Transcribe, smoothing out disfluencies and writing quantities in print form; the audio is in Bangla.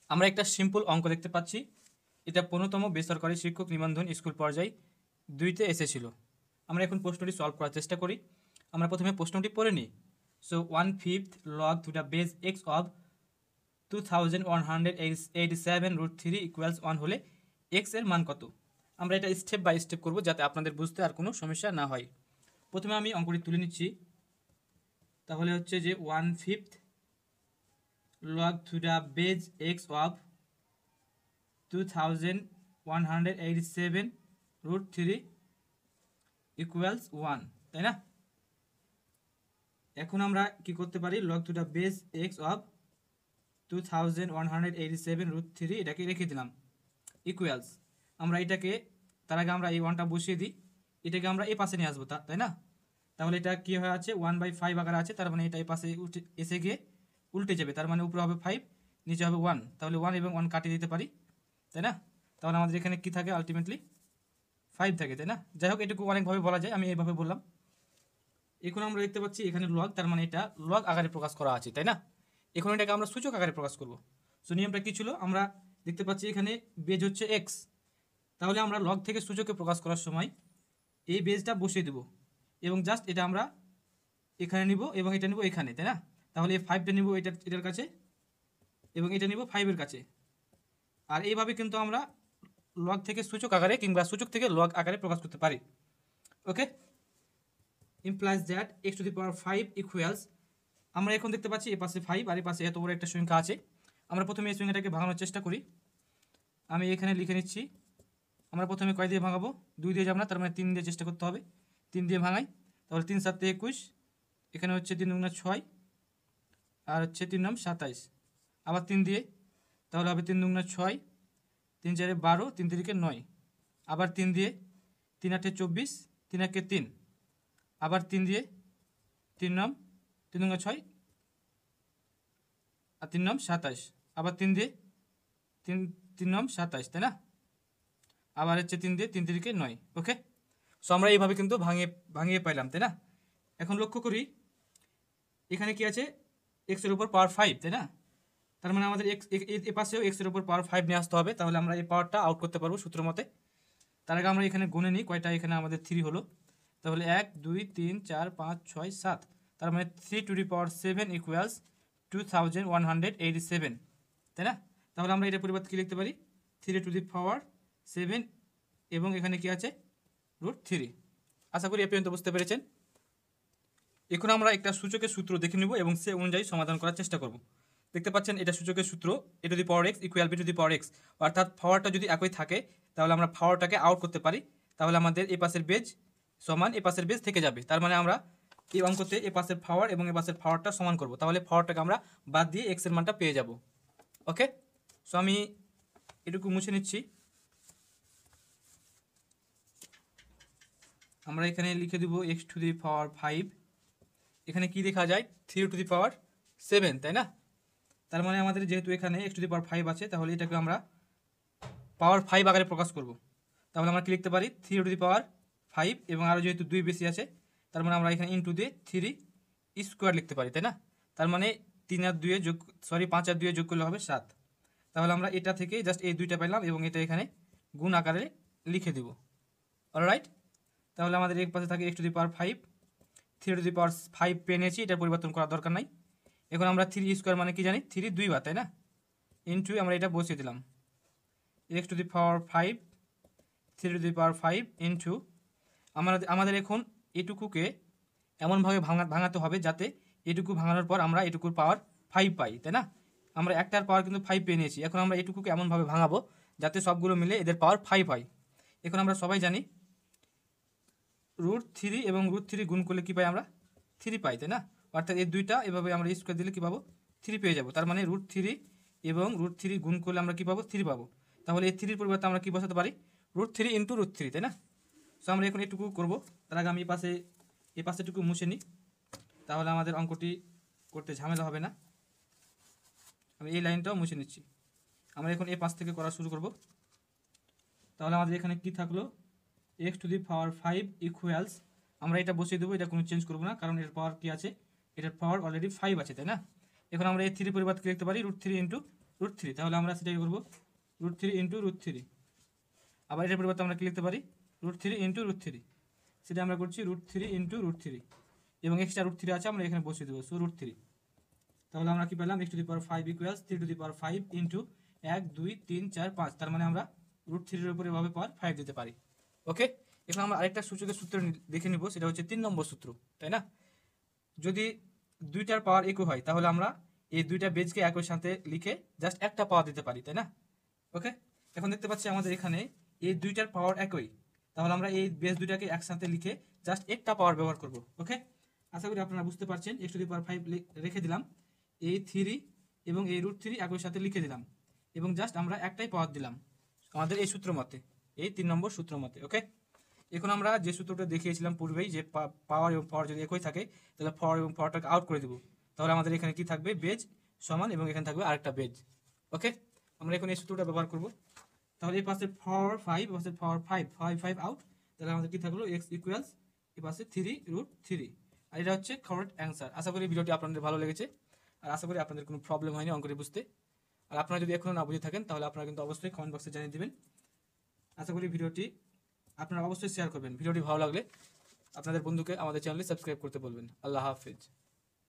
আমরা একটা সিম্পল অঙ্ক দেখতে পাচ্ছি। এটা 15তম বেসরকারি শিক্ষক নিবন্ধন স্কুল পর্যায়ে 2তে এসেছিল। আমরা এখন প্রশ্নটি সলভ করার চেষ্টা করি। আমরা প্রথমে প্রশ্নটি পড়ে নিই। So 1/5 log to the base x of 2187 √3 = 1 হলে x এর মান কত? আমরা এটা স্টেপ বাই স্টেপ করব যাতে আপনাদের বুঝতে আর কোনো সমস্যা না হয়। প্রথমে আমি অঙ্কটি তুলে নিচ্ছি। তাহলে হচ্ছে যে 1/5 log to the base x of 2187 √3 = 1, তাই না? এখন আমরা কি করতে পারি, log to the base x of 2187 √3 এটাকে রেখে দিলাম, ইকুয়ালস আমরা এটাকে, তার আগে আমরা এই 1টা বসিয়ে দিই, এটাকে আমরা এই পাশে নিয়ে আসবো, তাই না? তাহলে এটা কি হয়ে আছে, 1/5 আকারে আছে, তার মানে এটা এই পাশে এসে গিয়ে উল্টে যাবে, তার মানে উপরে হবে 5, নিচে হবে 1, তাহলে 1 এবং 1 কাটিয়ে দিতে পারি, তাই না? তাহলে আমাদের এখানে কি থাকে, আলটিমেটলি 5 থাকে, তাই না? যাই হোক, এটুকু অনেকভাবে বলা যায়, আমি এইভাবে বললাম। এখন আমরা দেখতে পাচ্ছি এখানে লগ, তার মানে এটা লগ আকারে প্রকাশ করা আছে, তাই না? এখন এটাকে আমরা সূচক আকারে প্রকাশ করব। সো নিয়মটা কি ছিল, আমরা দেখতে পাচ্ছি এখানে বেজ হচ্ছে এক্স, তাহলে আমরা লগ থেকে সূচকে প্রকাশ করার সময় এই বেজটা বসিয়ে দেব এবং জাস্ট এটা আমরা এখানে নিব এবং এটা নিব এখানে, তাই না? তাহলে এই 5টা নিব এটার কাছে এবং এটা নিব 5-এর কাছে। আর এইভাবে কিন্তু আমরা লগ থেকে সূচক আকারে কিংবা সূচক থেকে লগ আকারে প্রকাশ করতে পারি। ওকে, implies that x to the power 5 equals, আমরা এখন দেখতে পাচ্ছি এ পাশে 5 আর এ পাশে এত বড় একটা সংখ্যা আছে। আমরা প্রথমে এই সংখ্যাটাকে ভাঙানোর চেষ্টা করি। আমি এখানে লিখে নিচ্ছি। আমরা প্রথমে কয় দিয়ে ভাঙাবো, 2 দিয়ে যাব না, তার মানে 3 দিয়ে চেষ্টা করতে হবে। 3 দিয়ে ভাঙাই, তাহলে 3 7 21, এখানে হচ্ছে 3 গুণা 6 আর হচ্ছে 3 নাম 27, আবার 3 দিয়ে, তাহলে হবে 3 গুণা 6, 3 4 12, 3 3 9, আবার 3 দিয়ে, 3 8 24, 3 1 3, আবার 3 দিয়ে, 3 নাম 3 গুণা 6 আর 3 নাম 27, আবার 3 দিয়ে, 3 নাম 27, তাই না? আবার হচ্ছে 3 দিয়ে, 3 3 9। ওকে, সো আমরা এইভাবে কিন্তু ভাঙিয়ে পাইলাম, তাই না? এখন লক্ষ্য করি এখানে কি আছে, x এর উপর পাওয়ার 5, তাই না? তার মানে আমাদের এ পাশেও x এর উপর পাওয়ার 5 নিয়ে আসতে হবে, তাহলে আমরা এই পাওয়ারটা আউট করতে পারবো সূত্র মতে। তার আগে আমরা এখানে গুনে নিই কয়টা, এখানে আমাদের 3 হলো, তাহলে 1 2 3 4 5 6 7, তার মানে 3 টু দি পাওয়ার 7 ইকুয়ালস 2187, তাই না? তাহলে আমরা এটা পরিবর্তে কি লিখতে পারি, 3 টু দি পাওয়ার 7 এবং এখানে কি আছে, √3। আশা করি এ পর্যন্ত বুঝতে পেরেছেন। এখন আমরা একটা সূচকের সূত্র দেখে নেব এবং সে অনুযায়ী সমাধান করার চেষ্টা করব। দেখতে পাচ্ছেন এটা সূচকের সূত্র, a two the power x equal b two the power x, অর্থাৎ পাওয়ারটা যদি একই থাকে তাহলে আমরা পাওয়ারটাকে আউট করতে পারি, তাহলে আমাদের এ পাশের বেজ সমান এ পাশের বেজ থেকে যাবে। তার মানে আমরা এই অঙ্কতে এ পাশের পাওয়ার এবং এ পাশের পাওয়ারটা সমান করব, তাহলে পাওয়ারটাকে আমরা বাদ দিয়ে x এর মানটা পেয়ে যাব। ওকে, সো আমি এটুকু মুছে নিচ্ছি। আমরা এখানে লিখে দেব x টু দি পাওয়ার 5, এখানে কি দেখা যায়, 3 টু দি পাওয়ার 7, তাই না? তার মানে আমাদের যেহেতু এখানে x টু দি পাওয়ার 5 আছে, তাহলে এটাকে আমরা পাওয়ার 5 আকারে প্রকাশ করব। তাহলে আমরা কি লিখতে পারি, 3 টু দি পাওয়ার 5 এবং আরও যেহেতু 2 বেশি আছে, তার মানে আমরা এখানে ইনটু দিয়ে 3 স্কোয়ার লিখতে পারি, তাই না? তার মানে 3 আর 2 যোগ, 5 আর 2 যোগ করলে হবে 7। তাহলে আমরা এটা থেকে জাস্ট এই 2টা পেলাম এবং এটা এখানে গুণ আকারে লিখে দিব। অলরাইট, তাহলে আমাদের এক পাশে থাকে x to the power 5, 3 to the power 5 পেয়ে নিয়েছি, এটার পরিবর্তন করার দরকার নাই। এখন আমরা 3 স্কোয়ার মানে কি জানি, 3 2 বার, তাই না? ইনটু আমরা এটা বসিয়ে দিলাম, x to the power 5, 3 to the power 5 into আমাদের এখন এটুকুকে এমনভাবে ভাঙাতে হবে যাতে এটুকু ভাঙানোর পর আমরা এটুকুর পাওয়ার 5 পাই, তাই না? আমরা একটার পাওয়ার কিন্তু 5 পেয়ে নিয়েছি, এখন আমরা এটুকুকে এমনভাবে ভাঙাবো যাতে সবগুলো মিলে এদের পাওয়ার 5 হয়। এখন আমরা সবাই জানি √3 এবং √3 গুণ করলে কী পাই, আমরা 3 পাই, তাই না? অর্থাৎ এই দুইটা এভাবে আমরা স্কোয়ার দিলে কী পাবো, 3 পেয়ে যাবো। তার মানে √3 এবং √3 গুণ করলে আমরা কী পাবো, 3 পাবো। তাহলে এই 3-র পরিবর্তে আমরা কী বসাতে পারি, √3 ইন্টু √3, তাই না? সো আমরা এখন এটুকু করবো। তার আগে আমি এই পাশেটুকু মুছে নিই, তাহলে আমাদের অঙ্কটি করতে ঝামেলা হবে না। আমি এই লাইনটাও মুছে নিচ্ছি। আমরা এখন এই পাশ থেকে করা শুরু করব। তাহলে আমাদের এখানে কি থাকলো, x to the power 5 equals, আমরা এটা বসিয়ে দেবো, এটা কোনো চেঞ্জ করবো না, কারণ এর পাওয়ার কি আছে, এটার পাওয়ার অলরেডি 5 আছে, তাই না? এখন আমরা এই 3 পরিবর্তে লিখতে পারি √3 ইন্টু √3, তাহলে আমরা সেটাকে করবো √3 ইন্টু √3। আবার এটার পরিবর্তে আমরা কি লিখতে পারি √3 ইন্টু √3, সেটা আমরা করছি √3 ইন্টু √3 এবং এক্সট্রা √3 আছে আমরা এখানে বসিয়ে দেবো, সো √3। তাহলে আমরা কি পেলাম x⁵ ইকুয়ালস 3⁵ ইন্টু 1 2 3 4 5, তার মানে আমরা √3 এর উপরে এভাবে পাওয়ার 5 দিতে পারি। ওকে, এখন আমরা আরেকটা সূচকের সূত্র দেখে নিব, সেটা হচ্ছে 3 নম্বর সূত্র, তাই না? যদি দুইটার পাওয়ার একই হয় তাহলে আমরা এই দুইটা বেজকে একই সাথে লিখে জাস্ট একটা পাওয়ার দিতে পারি, তাই না? ওকে, এখন দেখতে পাচ্ছি আমাদের এখানে এই দুইটার পাওয়ার একই, তাহলে আমরা এই বেস দুইটাকে একসাথে লিখে জাস্ট একটা পাওয়ার ব্যবহার করব। ওকে, আশা করি আপনারা বুঝতে পারছেন। x⁵ রেখে দিলাম, এই 3 এবং এই √3 একই সাথে লিখে দিলাম এবং জাস্ট আমরা একটাই পাওয়ার দিলাম আমাদের এই সূত্র মতে, এই 3 নম্বর সূত্র মতে। ওকে, এখন আমরা যে সূত্রটা দেখিয়েছিলাম পূর্বেই, যে পাওয়ার এবং পাওয়ার যদি একই থাকে তাহলে পাওয়ার এবং পাওয়ারটাকে আউট করে দেবো, তাহলে আমাদের এখানে কি থাকবে বেজ সমান এবং এখানে থাকবে আরেকটা বেজ। ওকে, আমরা এখন এই সূত্রটা ব্যবহার করব। তাহলে এই পাশে পাওয়ার 5, এই পাশে পাওয়ার 5 আউট, তাহলে আমাদের কি থাকলো x ইকুয়ালস এই পাশে 3√3। আর এটা হচ্ছে কারেক্ট অ্যান্সার। আশা করি ভিডিওটি আপনাদের ভালো লেগেছে, আর আশা করি আপনাদের কোনো প্রবলেম হয়নি অঙ্কটি বুঝতে। আর আপনারা যদি এখনও না বুঝে থাকেন তাহলে আপনারা কিন্তু অবশ্যই কমেন্ট বক্সে জানিয়ে দেবেন। আশা করি ভিডিওটি আপনারা অবশ্যই শেয়ার করবেন। ভিডিওটি ভালো লাগলে আপনাদের বন্ধুকে আমাদের চ্যানেলে সাবস্ক্রাইব করতে বলবেন। আল্লাহ হাফেজ।